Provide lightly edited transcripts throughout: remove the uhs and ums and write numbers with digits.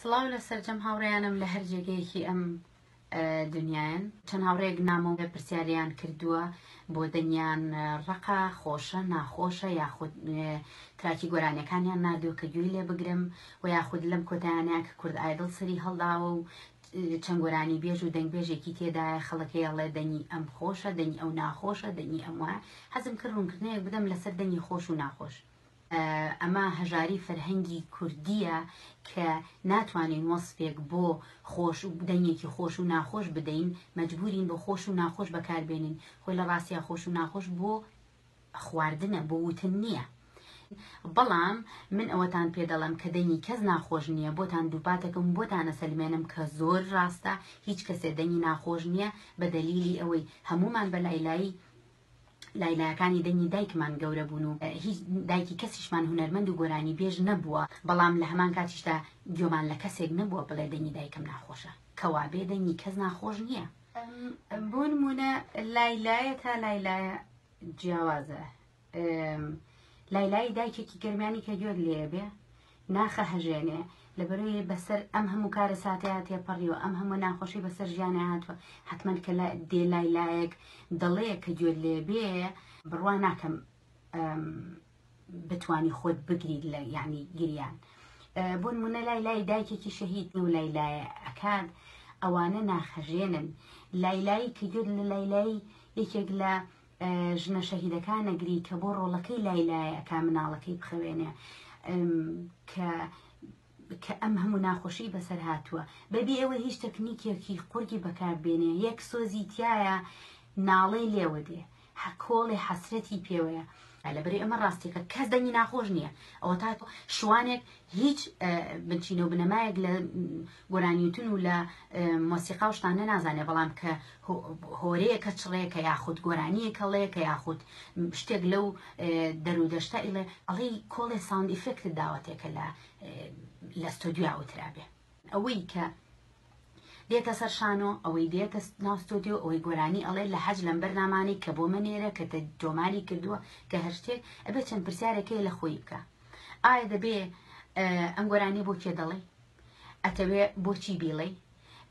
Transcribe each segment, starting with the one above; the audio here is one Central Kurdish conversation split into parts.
سڵاو لەسەر جەم هاوڕێیانم لە هەر جێگەیەکی ئەم دنیایان. چەند هاوڕێک نامەوە پرسیاریان کردووە بۆ دەنیان ڕقا خۆشە ناخۆشە یاخود تراکی گۆرانیەکانیان نردووە کە گوێی لێ بگرم و یاخود لەم کۆتایانەیە کە کورد ئایدڵ سەری هەڵداوە و چەند گۆرانی بێژ و دەنگبێژێکی تێدایە خەڵەکەی هەڵێ دەنی ئەم خۆشە دەنی ئەو ناخۆشە دەنی ئەم وایە. حەزم کرد ڕوونکردنەیەک بدەم لەسەر دەنی خۆش و ناخۆش. ئەمە هەژاری فەرهەنگی کوردیە کە ناتوانین وەسفێک بۆ خۆش و دەنگێکی خۆش و ناخۆش بدەین، مەجبورین بۆ خۆش و ناخۆش بەکاربێنین. خۆی لە ڕاستیە خۆش و ناخۆش بۆ خواردنە، بۆ وتن نییە. بەڵام من ئەوەتان پێ دەڵم کە دەنی کەس ناخۆش نییە، بۆتان دووپاتەکەم بۆتانە سەلمێنم کە زۆر ڕاستە هیچ کەسێ دەنی ناخۆش نییە بە دەلیلی ئەوەی هەمومان بە لایلایەکانی دەنی دایکمان گەورە بوون و هیچ دایکی کەسیشمان هونەرمەند و گۆرانی بێژ نەبووە، بەڵام لە هەمان کاتیشدا گوێمان لە کەسێک نەبووە بڵێ دەنی دایکم ناخۆشە، کەوابێ دەنی کەس ناخۆش نییە. بۆ نمونە لایلایە تا لایلایە جیاوازە. لایلای دایکێکی گەرمیانی کە گوێت لێ بێ ناخە هەژێنێ لەبەرەوەی بەسەر ئەم هەموو کارە ساتەیە تێپەڕیوە، ئەم هەموو ناخۆشی بەسەر ژیانە هاتووە، حتمەن کە دێ لایلایەک دڵەیە کە گوێت لێ بێ بڕوا ناکەم بتوانی خۆت بگریت لە یعنی گریان. بۆ نمونە لای دایکێکی شەهید و لایلایە ئەکات ئەوانە ناخەژێنن. لایلایی کە گوێت لە لایلایی یەکێک لە ژنە شەهیدەکان نەگری کە بۆ ڕۆڵەکەی لایلایە ئەکا مناڵەکەی بخەوێنێ کە ئەم هەموو ناخۆشی بەسەر هاتووە بەبێ ئەوە هیچ تەکنیکێکی قورگی بەکاربێنێ، یەک سۆزی تایە ناڵەی لێوە دێ کۆڵی حەسرەتی پێوەیە. لەبەرەوەی ئەمە ڕاستیکە کەس دەنگی ناخۆش نییە. ئەوە تا شوانێک هیچ بنچینە و بنەمایەک لە گۆرانیوتن و لە مۆسیقا و شتانە نازانێ، بەڵام کە هۆرەیەکە چڕەیەکە یاخود گۆرانیەکەڵەیەکە یاخود شتێک لەو دەرودەشتا ئیڵێ ئەڵێ کۆڵێ ساوند ئیفێکتت داوەتێکە لە ستۆدیۆ ئەوترابێ. ئەوەی کە دێتە سەر شانۆ، ئەوەی دێتە ناو ستۆدیۆ، ئەوەی گۆرانی ئەڵێ لە حەج لەم بەرنامانەی کە بۆ منێرە کە تۆماری کردووە کە هەر شتێک ئەبێت چەند پرسیارێکی لە خۆی بکە. ئایا دەبێ ئەم گۆرانی بۆ کێ دەڵێ؟ ئەتەوێ بۆچی بیڵێ؟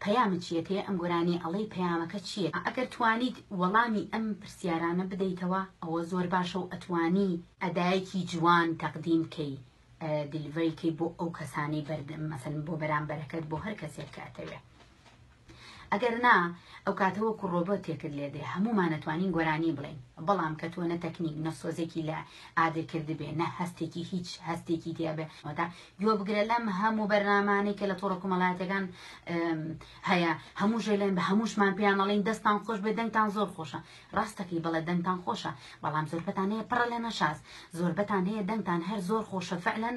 پەیامە چیەتێ ئەم گۆرانی ئەڵێ پەیامەکە چییە؟ ئەگەر توانیت وەڵامی ئەم پرسیارانە بدەیتەوە ئەوە زۆر باشە و ئەتوانی ئەدایەکی جوان تەقدیم بکەی، دیلیڤەریکەی بۆ ئەو کەسانی بەردەم مەسەڵەن بۆ بەرامبەرەکەت بۆ هەر کەسێک کە ئەتەوێ. ئەگەر نا ئەو کاتەوە کوڕۆبەت تێکرد لێ دێ هەمومان نەتوانین گۆرانی بڵێن، بەڵام کە تۆ نە تەکنیک نە سۆزێکی لە ئادرکرد بێ نە هەستێکی هیچ هەستێکی تێبێ تا گوێ بگرە لەم هەموو بەرنامانەی کە لە تۆڕە کۆمەڵایەتەکان هەیە هەموو ژێلێن بە هەمووشمان پێیان ئەڵێن دەستان خۆش بێ دەنگتان زۆر خۆشە. ڕاستەکەی بەڵێ دەنگتان خۆشە، بەڵام زۆربەتان هەیە پڕە لە نەشاز، زۆربەتان هەیە دەنگتان هەر زۆر خۆشە فعلەن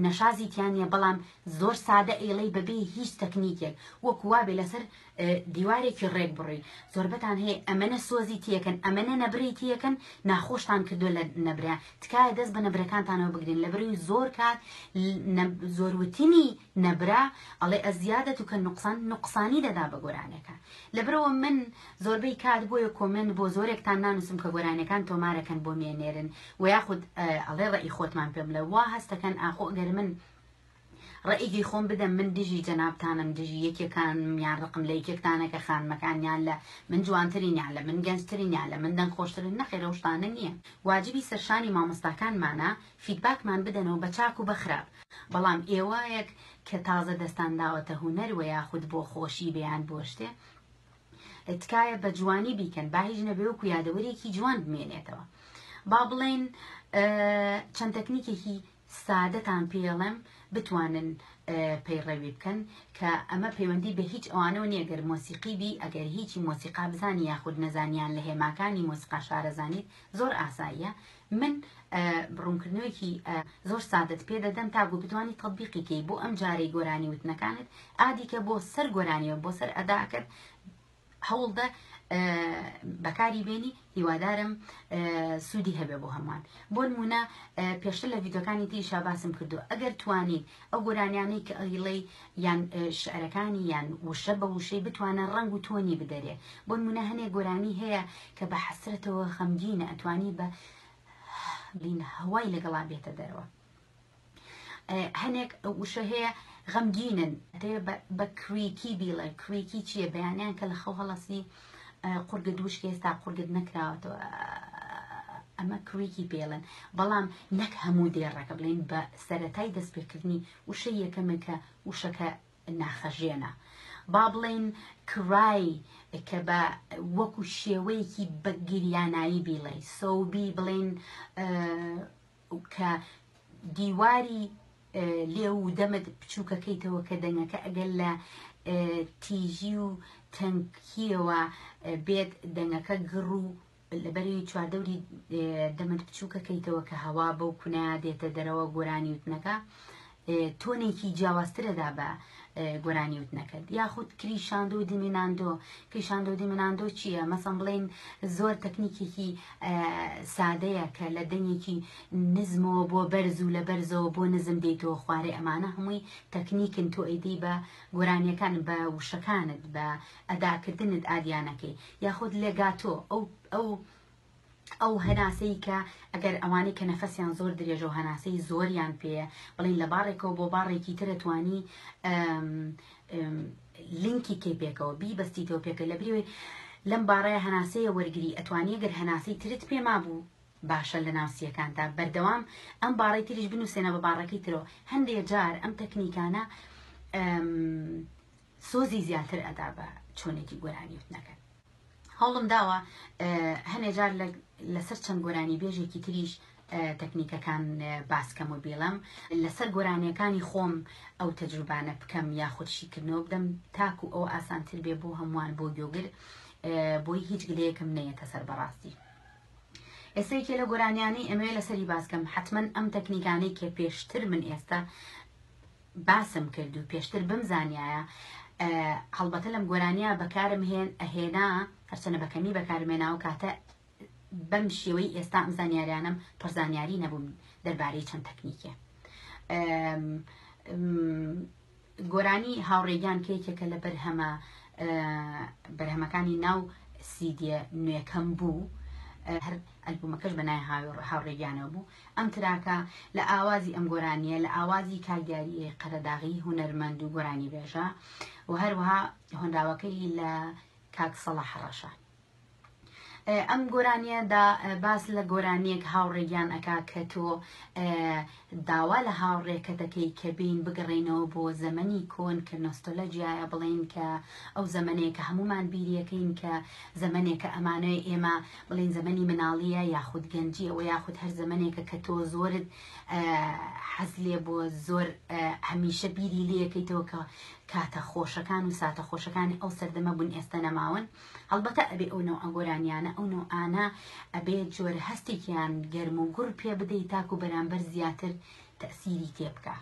نەشازی تیانە، بەڵام زۆر سادە ئێڵەی بەبێ هیچ تەکنیکێک وەکو وابێ لەسەر دیوارێکی ڕێک بڕی. زۆربەتان هەیە ئەمەنە سۆزی تیەکەن ئەمەنە نەبری تیەکەن ناخۆشتان کردو لە نەبرا، تکایە دەست بە نەبرەکانتانەوە بگرین لەبەروی زۆر کات زۆروتنی نەبرا ئەڵێ ئەزیادەت و کە نوقسانی دەدا بە گۆرانەکە. لەبەرەوە من زۆربەی کات بۆیە کۆمنت بۆ زۆرێکتان نانووسم کە گۆرانەکان تۆمارەکەن بۆ مێنێرن و یاخود ئەڵێ ڕێی خۆتمان پێم لە وا هەستەکەن ئاخۆ گەر من ڕێیگەی خۆم بدەم من دژی جەنابتانم دژی یەکێکان یان ڕقم لە یەکێکتانەکە خانمەکانیان لە من جوانترین یان لە من گەنجترین یان لە من دەنگ خۆشترن نەخێرە و شتانە نییە. واجبی سەرشانی مامۆستاکانمانە فیدباکمان بدەنەوە بە چاک و بەخراپ، بەڵام ئێوەیەک کە تازە دەستان داوەتە هونەر و یاخود بۆ خۆشی بەیان بۆ شتێ تکایە بە جوانی بیکەن، با هیچ نەبێ وەکو یادەوەرێکی جوان بمێنێتەوە. با بڵێن چەند تەکنیکێکی سادەتان پێڵێم بتوانن پەیڕەوی بکەن کە ئەمە پەیوەندی بە هیچ ئەوانەوە نییە گەر مۆسیقی بی، ئەگەر هیچی مۆسیقا بزانی یاخود نەزانیان لە هێماکانی مۆسیقا شارەزانیت زۆر ئاساییە. من ڕوونکردنەوەیکی زۆر سادەت پێ دەدەم تا بوو بتوانی تەطبیقیکەی بۆ ئەم جارەی گۆرانی وتنەکانت ئادیکە بۆ سەر گۆرانیەوە بۆ سەر ئەداکرد هەوڵدە بەکاری بێنی، هیوادارم سوودی هەبێ بۆ هەمووان. بۆ نمونە پێشتر لە ڤیدۆکانی تریشا باسم کردو ئەگەر توانیت ئەو گۆرانیانەی کە ئەیڵێ یان شعرەکانی یان وشە بە وشەی بتوانە ڕنگ و تۆنی بدەرێ. بۆ نمونە هەنێک گۆرانی هەیە کە بە حەسرەتەوە خەمگینە ئەتوانی بە هەوای لەگەڵا بێتە دەرەوە. هەنێک وشە هەیە غەمگینن بە کریکی بیڵێ کریکی چییە بەیانیان کە لە خەو هەڵەسی قورگە دووشکە ئێستا قورگت نەکراوەتەوە ئەمە کریکی پێڵن بەڵام نەک هەموو دێڕەکە بڵێن بە سەرەتای دەستپێکردنی وشەی یەکەمە کە وشەکە ناخەژێنە با بڵێن کرای کە بە وەکو شێوەیەکی بە گریانایی بیڵێ سەوبی بڵێن کە دیواری لێ و دەمت بچووکەکەیتەوە کە دەنگەکە ئەگەر لە تیژی و تەنکیەوە بێت دەنگەکە گڕ و لەبەری چواردەوری دەمت بچووکەکەیتەوە کە هەوا بەو کونایە دێتە دەرەوە گۆرانی وتنەکە تۆنێکی جیاوازترەدا بە گۆرانی وتنەکەت یاخود کریشاندۆ و دیمیناندۆ کریشاندۆ و دیمیناندۆ چییە مەسەڵەن بڵێن زۆر تەکنیکێکی سادەیە کە لە دەنگێکی نزمەوە بۆ بەرز و لە بەرزەوە بۆ نزم دەیتەوە خوارێ ئەمانە هەمووی تەکنیکن تۆ ئەیدەی بە گۆرانیەکان بە وشەکانت بە ئەداکردنت ئادیانەکەی یاخود لێگاتۆ ئەو هەناسەی کە ئەگەر ئەوانەی کە نەفەسیان زۆر درێژە و هەناسەی زۆریان پێەیە بڵین لە باڕێکەوە بۆ باڕێکی ترە توانی لینکی کێ پێکەوە بیبەستیتەوە پێکە لە بریوێ لەم باڕەیە هەناسەیە وەرگری ئەتوانی گەر هەناسەی ترت پێما بوو باشە لە ناوسیەکانتا بەردەوام ئەم باڕی تریش بنووسێنە بە باڕەکەی ترەوە هەندێک جار ئەم تەکنیکانە سۆزی زیاتر ئەدا بە چۆنێکی گۆرانی وتنەکەن هەوڵم داوە هەنێک جار لەسەر چەند گۆرانی بێژێکی تریش تەکنیکەکان باسکەم و بێڵم لەسەر گۆرانیەکانی خۆم ئەو تەجروبانە بکەم یاخودشیکردنەوە بدەم تاکو ئەو ئاسانتر بێ بۆ هەمووان بۆ گوێگر بۆی هیچ گلەیەکم نەیەتە سەر بەڕاستی ئێستەیەکێ لە گۆرانیانەی ئەمەوێ لەسەری باسکەم حتمما ئەم تەکنیکانەی کە پێشتر من ئێستا باسم کرد و پێشتر بمزانایە هەڵبەتە لەم گۆرانیا بەکارم ئەهێنا هەرچەنە بەکەمی بەکارمێنا و کاتە بەم شێوەی ئێستا ئەم زانیاریانم پڕزانیاری نەبووم دەربارەی چەند تەکنیکێ گۆرانی هاوڕێگیان کێکێکە لە بەرهەمەکانی ناو سیدیە نوێکەم بوو هەر ئەلبومەکەش بەنای هاوڕێگیانەوە بوو ئەم تراکە لە ئاوازی ئەم گۆرانیە لە ئاوازی کاگیاری قەرەداغی هونەرمەند و گۆرانی بێژە و هەروەها هۆنداوەکەی لە کاک سەڵاح ڕەشە ئەم گۆرانیەدا باس لە گۆرانیەک هاوڕێگیان ئەکا کە تۆ داوا لە هاوڕێکەتەکەی کە بین بگەڕێنەوە بۆ زەمەنی کۆن کە نۆستۆلۆجیایە بڵێن کە ئەو زەمانەیە کە هەمومان بیریەکەین کە زەمانێکە ئەمانەیە ئێمە بڵێن زەمەنی مناڵیە یاخود گەنجیەوە یاخود هەر زەمانێکە کە تۆ زۆرت حەز لێ بۆ زۆر هەمیشە بیری لێەکەیتەوە کە کاتە خۆشەکان و ساتە خۆشەکانی ئەو سەردەمە بوون ئێستا نەماون هەڵبەتە ئەبێ ئەو نەوع گۆرانیانە ئەو نەوعانە ئەبێ جۆرە هەستێکیان گەرم و گوڕ پێ بدەیت تاکو بەرامبەر زیاتر تەسیری تێ بکە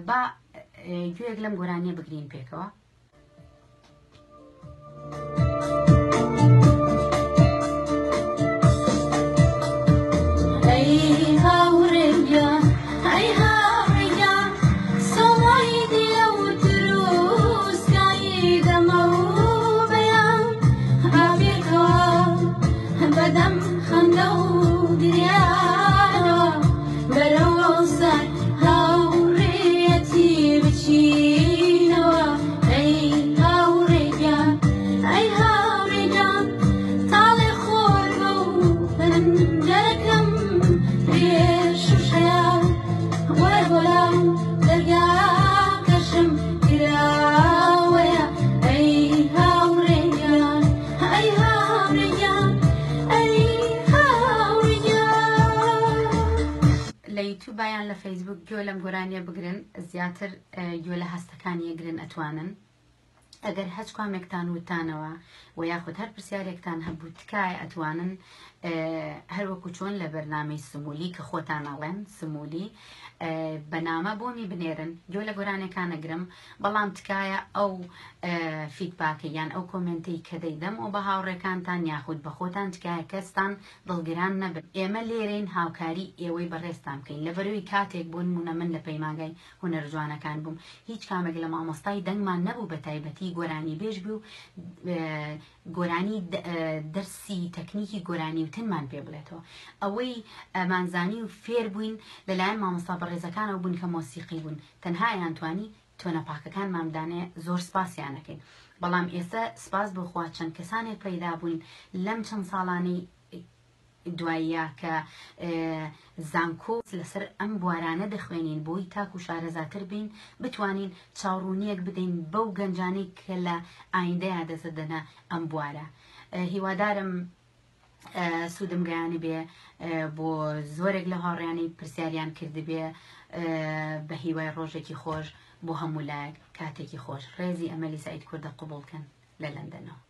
با گوێک لەم گۆرانیە بگرین پێکەوە بایان لە فەیسبوک گوێ لەم گۆرانیە بگرن زیاتر گوێ لە هەستەکانی گرن ئەتوانن ئەگەر هەچ کامێکتان وتانەوە و یاخود هەر پرسیارێکتان هەبوو تکایە ئەتوانن هەروەکو چۆن لە بەرنامەی سمولی کە خۆتان ئەڵێن سمولی بەنامە بۆمی بنێرن گوێ لە گۆرانەکان ئەگرم بەڵام تکایە ئەو فیدباکە یان ئەو کۆمنتەی کە دەیدەم و بە هاوڕێکانتان یاخود بە خۆتان تکایە کەستان دڵگران نەبن ئێمە لێرەین هاوکاری ئێوەی بەڕێستان بکەین لەبەرەوەی کاتێک بوون مونە من لە پەیمانگای هونەر جوانەکان بووم هیچ کامێک لە مامۆستای دەنگمان نەبوو بە تایبەتی تەکنیکی گۆرانی بێژ بوو گۆرانی دەرسی تەکنیکی گۆرانی وتنمان پێ بڵێتەوە ئەوەی ئەمانزانی و فێر بووین لەلایەن مامۆستا بەڕێزەکانەوە بوون کە مۆسیقی بوون تەنها یانتوانی تۆنە پاکەکان مامدانێ زۆر سپاسیانەکەین بەڵام ئێستا سپاس بخوا چەند کەسانێک پەیدا بووین لەم چەند ساڵانەی دواییە کە زانکۆ لەسەر ئەم بوارانە دەخوێنین بۆی تاکو شارەزاتر بین بتوانین چاوڕوونیەک بدەین بەو گەنجانەی کە لە ئایندەیە دەزەدەنە ئەم بوارە هیوادارم سوودم گەیانە بێ بۆ زۆرێک لە هاوڕێیانی پرسیاریان کردبێ بە هیوای ڕۆژێکی خۆش بۆ هەموو لایەک کاتێکی خۆش ڕێزی ئەمەلی سعید کوردە قوبوڵکەن لە لەندەنەوە